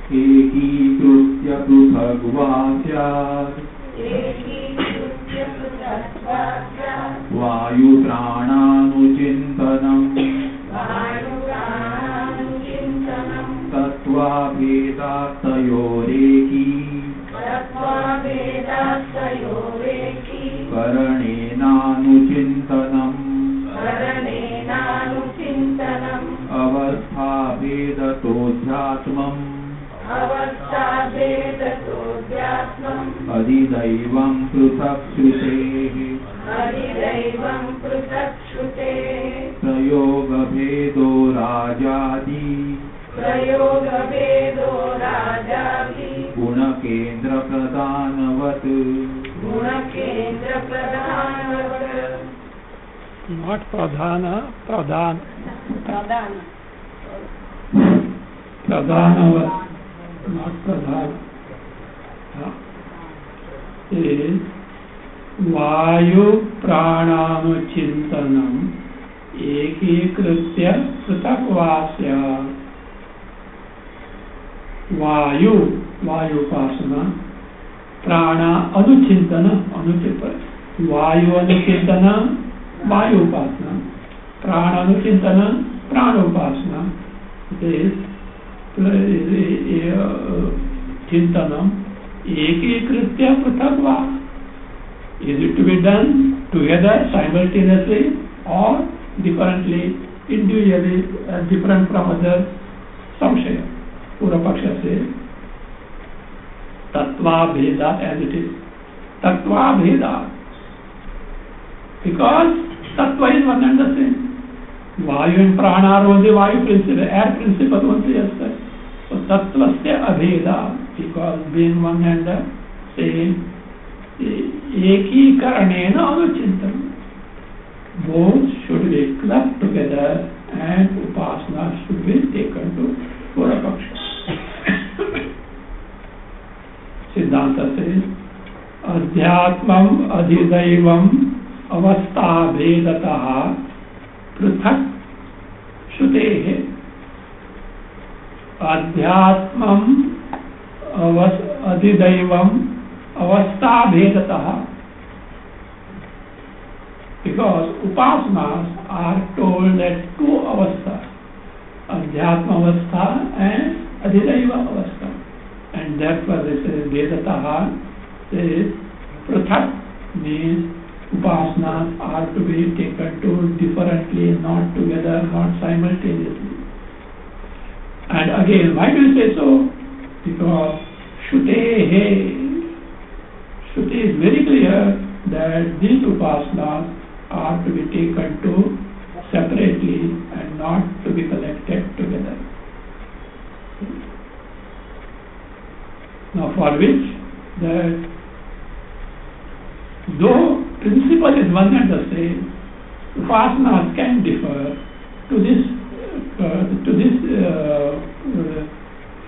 एकीकृत्य पृथग्वा स्यात् वायुप्राणानुचिन्तनम् तत्त्वाभेदात्तयोरेकी करणेनानुचिन्तनम् अवस्थाभेदतोऽध्यात्मम् अधिदैवं पृथक् श्रुतेः प्रयोगभेदो राजादि गुणकेन्द्रप्रधानवत् not pradhana, pradhan. Pradhanavat, not pradhan. Is vayu prananuchintanam ekikritya pruthakvasya. Vayupasana, prana anuchintana, vayu anuchintana, Vayupasana, Prana Anuchintana, Pranopasana. This Chintanam Ekikritya Pruthakva. Is it to be done together simultaneously or differently, individually, different from other? Samshaya. Purapaksha says Tattva Bheda as it is. Tattva Bheda. Because Tattva is one and the same. Vayu and Prana are only Vayu principle, air principle only as such. So Tattvasya Abheda, because being one and the same, Ekikaranena Anuchintanam. Both should be clubbed together and Upasana should be taken to Purapaksha. Siddhanta says, Adhyatmam Adhidaivam अवस्था भेदतः पृथक् श्रुतेः अध्यात्मम् अधिदैवम् अवस्था भेदतः. Because upasanas are told that two avasthas, adhyatma avastha and adhidaiva avastha, and therefore this is vedataha, says pruthak means upasanas are to be taken to differently, not together, not simultaneously. And again, why do you say so? Because Shrutehe, Shruti is very clear that these upasanas are to be taken to separately and not to be connected together. Now for which that though principle is one and the same, upasanas can differ to this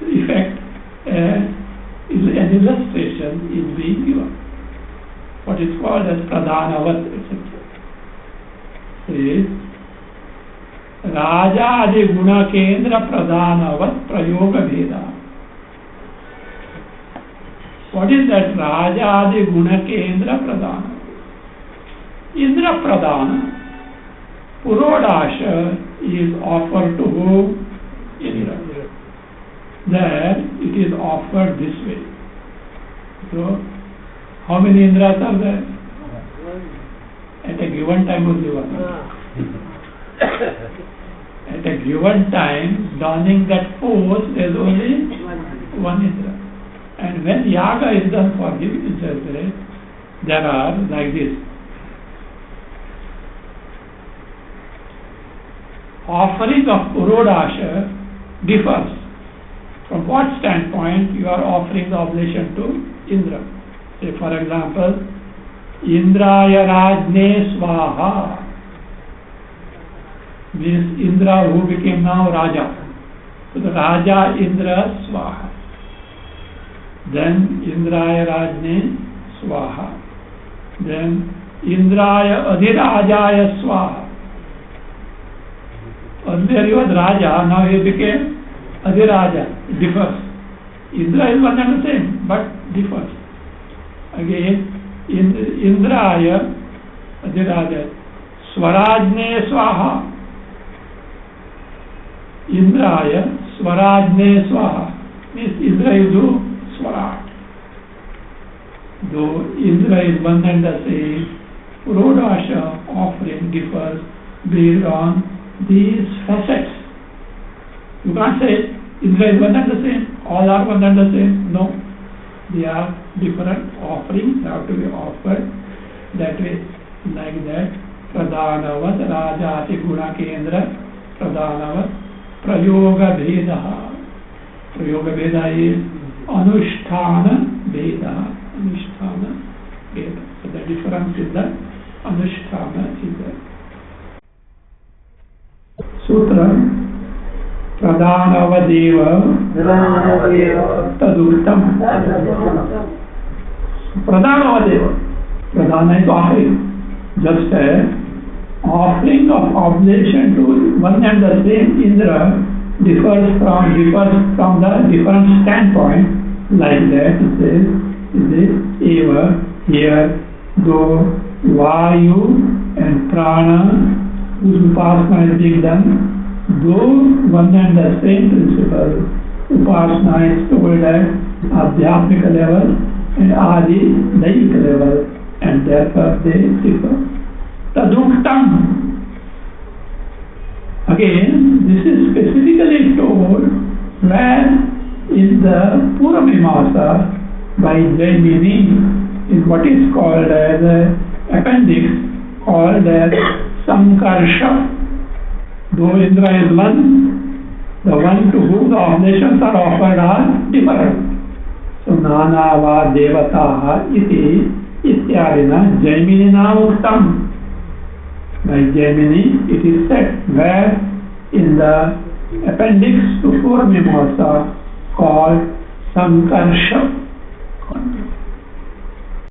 effect, and an illustration is being given. What is called as pradhanavat, etc. Says Raja adi guna kendra pradhanavat prayoga bheda. What is that Raja adi guna kendra pradhana? Indra pradhana, Purodasha is offered to whom? Indra. There it is offered this way. So, how many Indras are there? At a given time only one. At a given time, donning that pose, there is only one Indra. And when yaga is done for giving himself, there are like this. Offering of Purodasha differs. From what standpoint you are offering the oblation to Indra? Say for example, Indraya Rajne Swaha means Indra who became now Raja. So the Raja Indra Swaha. Then Indraya Rajne Swaha. Then Indraya Adhirajaya Swaha. Earlier he was Raja, now he became Adhiraja. It differs. Indra is one and the same, but differs. Again, Indraya, Adhiraja, Swarajne Swaha. Indraya, Swarajne Swaha. Means Indra is who? Swaraj. Though Indra is one and the same, Purodasha offering differs based on these facets. You can't say Indra is one and the same, all are one and the same. No, they are different offerings have to be offered. That way, like that, Pradhanavat Rajati Guna Kendra Pradhanavat Prayoga Bhedaha. Prayoga Bheda is Anusthana Bheda. Anusthana Bheda. So the difference is that Anusthana is there. Sutra Pradhanavadeva Tadurtam. Pradhanavadeva. Pradhana is offering. Just as offering of oblation to one and the same Indra differs from the different standpoint. Like that, it says, this Eva, here, though Vayu and Prana, whose upasana is being done, though one and the same principle, upasana is told at adhyatmika level and adi daik level, and therefore they differ. Taduktam. Again, this is specifically told where in the Puramimasa by Jaimini is what is called as appendix, called as Sankarsha. Though Indra is one, the one to whom the oblations are offered are different. So, Nana va devataha iti ityadina Jaiminina uktam. By Jaimini, it is said where in the appendix to Puramimasa called Sankarsha.